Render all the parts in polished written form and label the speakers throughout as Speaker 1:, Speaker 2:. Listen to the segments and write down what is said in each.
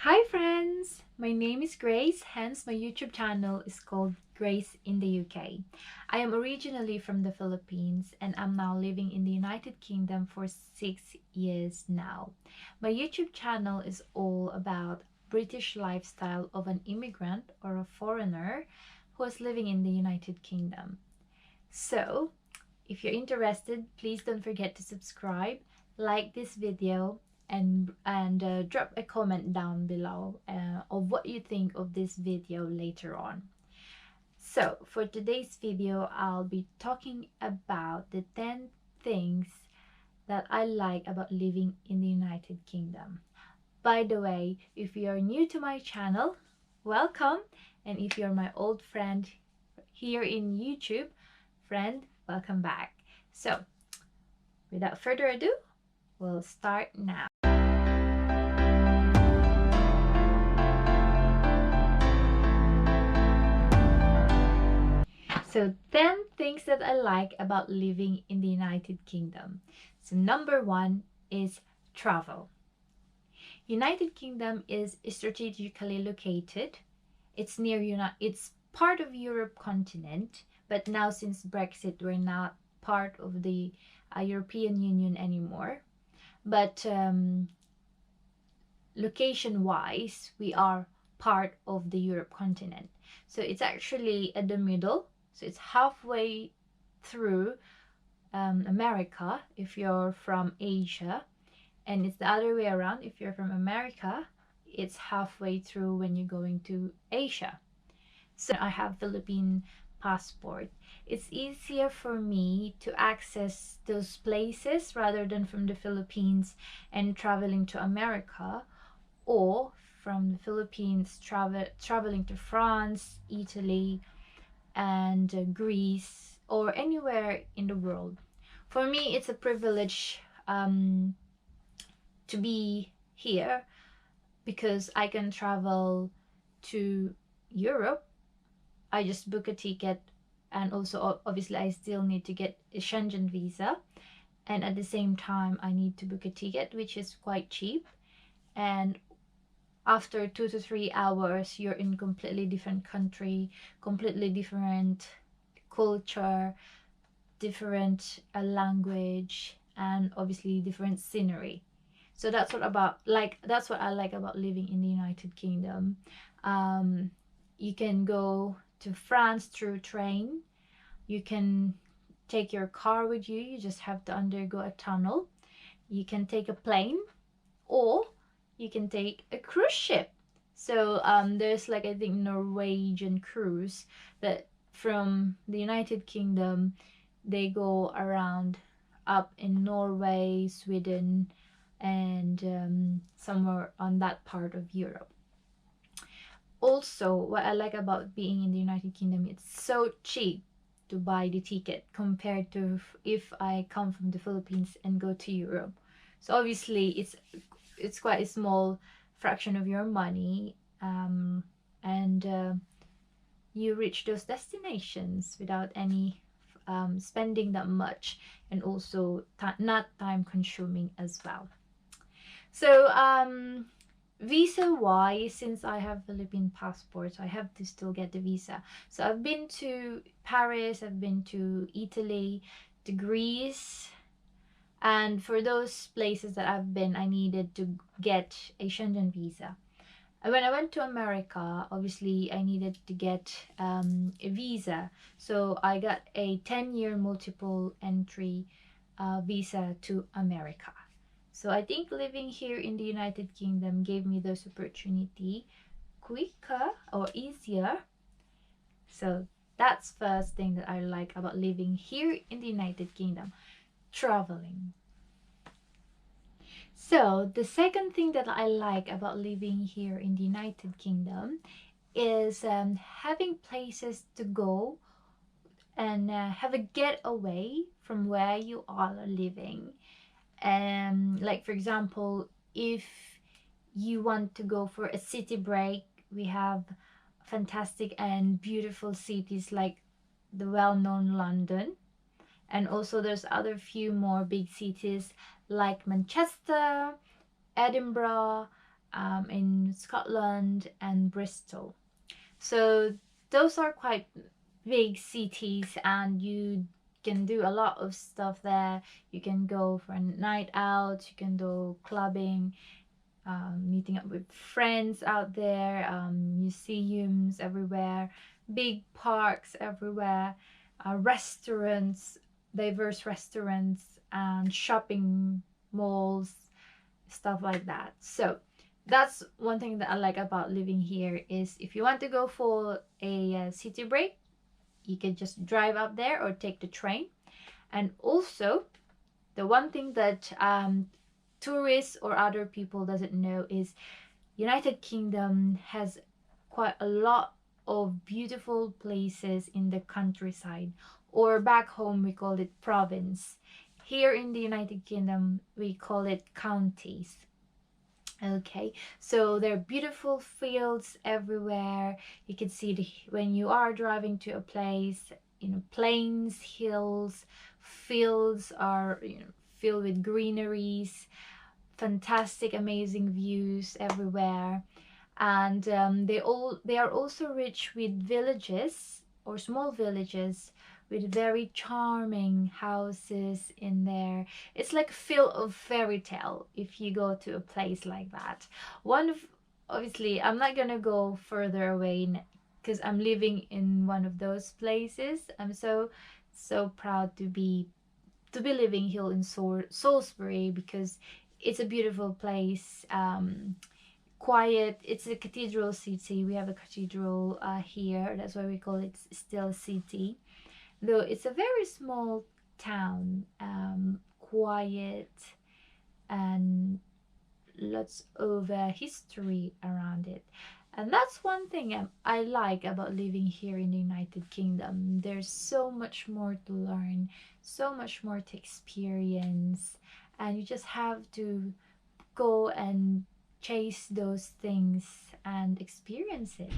Speaker 1: Hi friends! My name is Grace, hence my YouTube channel is called Grace in the UK. I am originally from the Philippines and I'm now living in the United Kingdom for 6 years now. My YouTube channel is all about British lifestyle of an immigrant or a foreigner who is living in the United Kingdom. So, if you're interested, please don't forget to subscribe, like this video, and drop a comment down below of what you think of this video later on. So for today's video, I'll be talking about the 10 things that I like about living in the United Kingdom. By the way, if you're new to my channel, welcome, and if you're my old friend here in YouTube, friend, welcome back. So without further ado, we'll start now. So 10 things that I like about living in the United Kingdom. So number 1 is travel. United Kingdom is strategically located. It's it's part of Europe continent, but now since Brexit, we're not part of the European Union anymore. But location-wise, we are part of the Europe continent. So it's actually at the middle. So it's halfway through America if you're from Asia, and it's the other way around. If you're from America, it's halfway through when you're going to Asia. So I have Philippine passport. It's easier for me to access those places rather than from the Philippines and traveling to America, or from the Philippines traveling to France, Italy, and Greece, or anywhere in the world. For me, it's a privilege to be here because I can travel to Europe. I just book a ticket, and also obviously I still need to get a Schengen visa, and at the same time I need to book a ticket, which is quite cheap, and after 2 to 3 hours you're in completely different country, completely different culture, different language, and obviously different scenery. So that's what I like about living in the United Kingdom. You can go to France through train. You can take your car with you. You just have to undergo a tunnel. You can take a plane, or you can take a cruise ship. So there's like, I think, Norwegian cruise that from the United Kingdom, they go around up in Norway, Sweden, and somewhere on that part of Europe. Also, what I like about being in the United Kingdom, it's so cheap to buy the ticket compared to if I come from the Philippines and go to Europe. So obviously it's quite a small fraction of your money, and you reach those destinations without any spending that much, and also not time consuming as well. So visa wise, since I have Philippine passport, I have to still get the visa. So I've been to Paris, I've been to Italy, to Greece, and for those places that I've been, I needed to get a Schengen visa. And when I went to America, obviously I needed to get a visa. So I got a 10-year multiple entry visa to America. So I think living here in the United Kingdom gave me those opportunity quicker or easier. So that's first thing that I like about living here in the United Kingdom. Traveling. So the second thing that I like about living here in the United Kingdom is having places to go and have a getaway from where you are living. Like for example, if you want to go for a city break, we have fantastic and beautiful cities like the well-known London, and also there's other few more big cities like Manchester, Edinburgh, in Scotland and Bristol. So those are quite big cities, and you can do a lot of stuff there. You can go for a night out, you can do clubbing, meeting up with friends out there, museums everywhere, big parks everywhere, restaurants, diverse restaurants, and shopping malls, stuff like that. So that's one thing that I like about living here, is if you want to go for a city break, you can just drive up there or take the train. And also, the one thing that tourists or other people doesn't know is United Kingdom has quite a lot of beautiful places in the countryside, or back home we call it province. Here in the United Kingdom we call it counties. Okay, so there are beautiful fields everywhere. You can see when you are driving to a place, plains, hills, fields are, filled with greeneries, fantastic, amazing views everywhere. And they are also rich with villages, or small villages, with very charming houses in there. It's like a feel of fairy tale if you go to a place like that. One of Obviously, I'm not gonna go further away because I'm living in one of those places. I'm so proud to be living here in Salisbury, because it's a beautiful place. Quiet. It's a cathedral city. We have a cathedral here. That's why we call it still city. Though it's a very small town, quiet, and lots of history around it. And that's one thing I like about living here in the United Kingdom. There's so much more to learn, so much more to experience, and you just have to go and chase those things and experience it.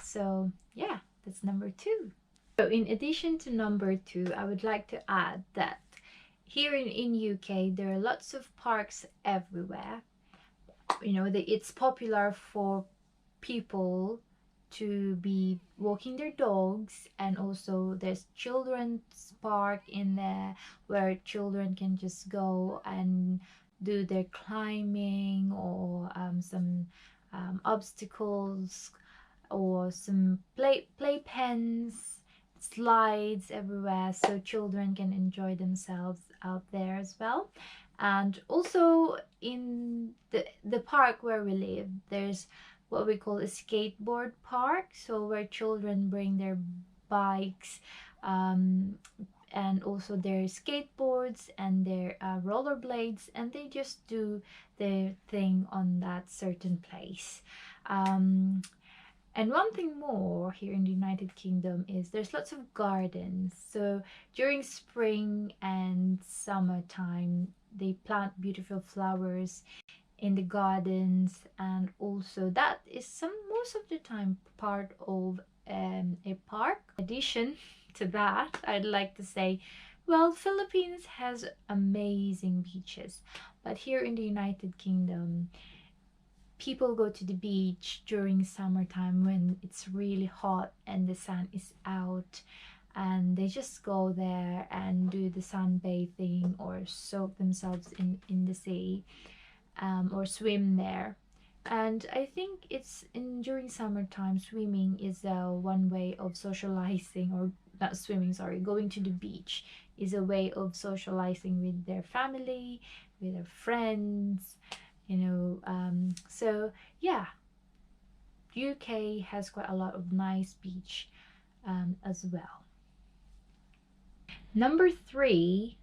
Speaker 1: So yeah, that's number 2. So in addition to number 2, I would like to add that here in UK there are lots of parks everywhere. It's popular for people to be walking their dogs, and also there's children's park in there where children can just go and do their climbing, or some obstacles, or some play pens, slides everywhere, so children can enjoy themselves out there as well. And also in the park where we live, there's what we call a skateboard park, so where children bring their bikes, and also their skateboards and their rollerblades, and they just do their thing on that certain place. And one thing more here in the United Kingdom is there's lots of gardens. So during spring and summertime, they plant beautiful flowers in the gardens, and also that is most of the time part of a park. In addition to that, I'd like to say, well, Philippines has amazing beaches, but here in the United Kingdom, people go to the beach during summertime when it's really hot and the sun is out, and they just go there and do the sunbathing or soak themselves in the sea, or swim there. And I think it's during summertime, swimming is one way of socializing, or not swimming, sorry, going to the beach is a way of socializing with their family, with their friends, so yeah, UK has quite a lot of nice beach as well. Number 3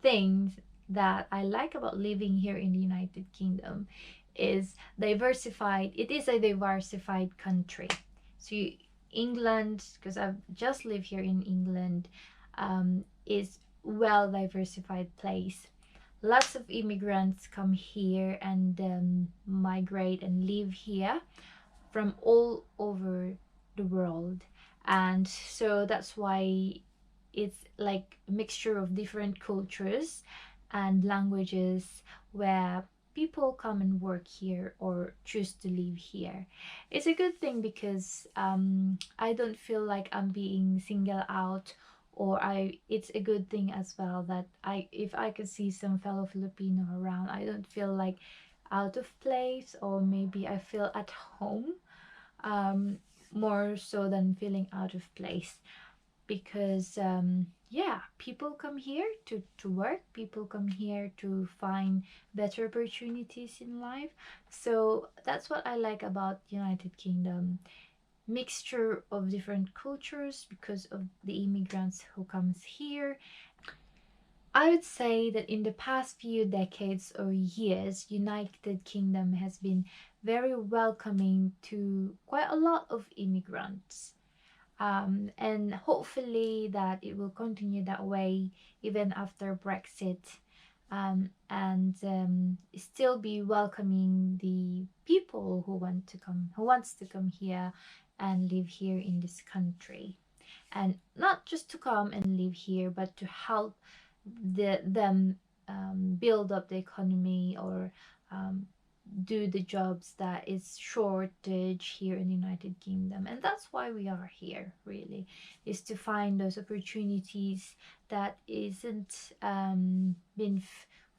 Speaker 1: things that I like about living here in the United Kingdom is diversified. It is a diversified country. So England, because I've just lived here in England, is well diversified place. Lots of immigrants come here and migrate and live here from all over the world, and so that's why it's like a mixture of different cultures and languages, where people come and work here or choose to live here. It's a good thing because I don't feel like I'm being singled out, or it's a good thing as well that if I could see some fellow Filipino around, I don't feel like out of place, or maybe I feel at home, um, more so than feeling out of place. Because yeah, people come here to work, people come here to find better opportunities in life. So that's what I like about United Kingdom: mixture of different cultures because of the immigrants who comes here. I would say that in the past few decades or years, United Kingdom has been very welcoming to quite a lot of immigrants. And hopefully that it will continue that way even after Brexit, and still be welcoming the people who wants to come here and live here in this country, and not just to come and live here, but to help them build up the economy, or um, do the jobs that is shortage here in the United Kingdom. And that's why we are here, really, is to find those opportunities that isn't been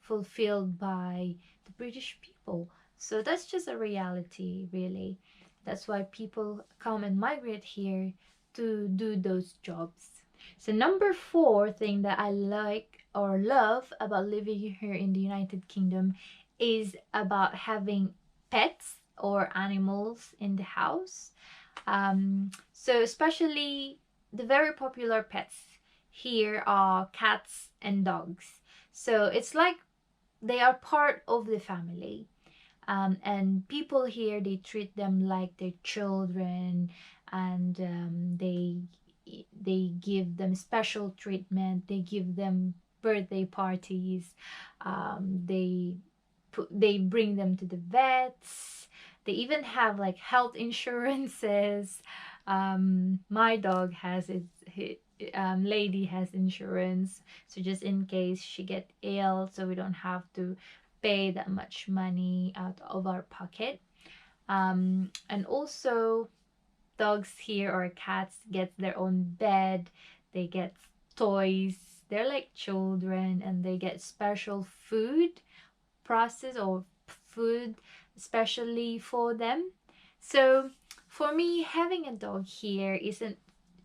Speaker 1: fulfilled by the British people. So that's just a reality, really. That's why people come and migrate here to do those jobs. So number 4 thing that I like or love about living here in the United Kingdom is about having pets or animals in the house. So especially the very popular pets here are cats and dogs. So it's like they are part of the family. And people here, they treat them like their children, and they give them special treatment. They give them birthday parties. They bring them to the vets. They even have like health insurances. My dog has lady has insurance, so just in case she get ill, so we don't have to pay that much money out of our pocket. And also dogs here or cats get their own bed, they get toys, they're like children, and they get special food process or food especially for them. So for me, having a dog here isn't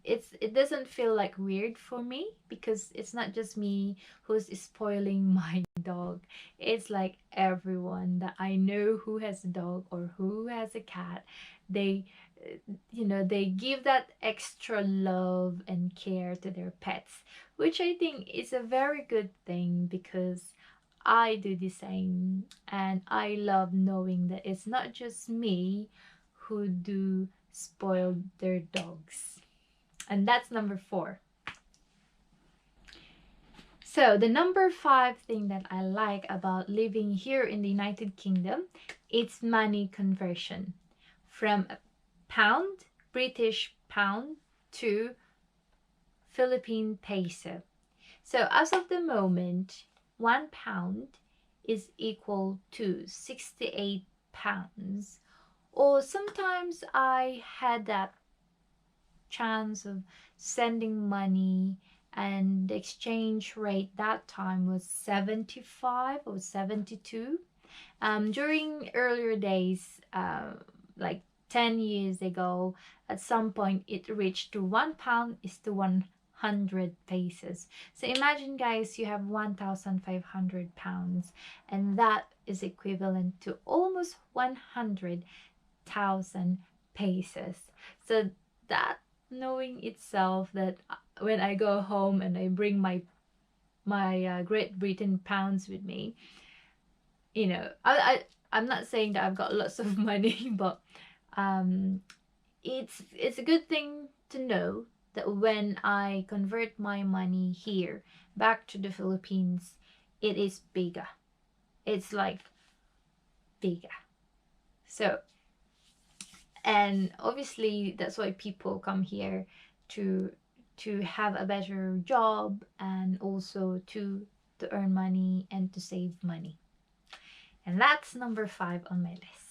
Speaker 1: it doesn't feel like weird for me, because it's not just me who's spoiling my dog. It's like everyone that I know who has a dog or who has a cat, they they give that extra love and care to their pets, which I think is a very good thing, because I do the same, and I love knowing that it's not just me who do spoil their dogs. And that's number 4. So the number 5 thing that I like about living here in the United Kingdom, it's money conversion from a pound, British pound, to Philippine peso. So as of the moment, £1 is equal to 68 pounds. Or sometimes I had that chance of sending money, and the exchange rate that time was 75 or 72. During earlier days, like 10 years ago, at some point it reached to £1 is to 100 pesos. So imagine, guys, you have 1,500 pounds, and that is equivalent to almost 100,000 pesos. So that, knowing itself, that when I go home and I bring my Great Britain pounds with me, I'm not saying that I've got lots of money, but it's a good thing to know that when I convert my money here back to the Philippines, it is bigger. It's like bigger. So, and obviously that's why people come here to have a better job, and also to earn money and to save money. And that's number 5 on my list.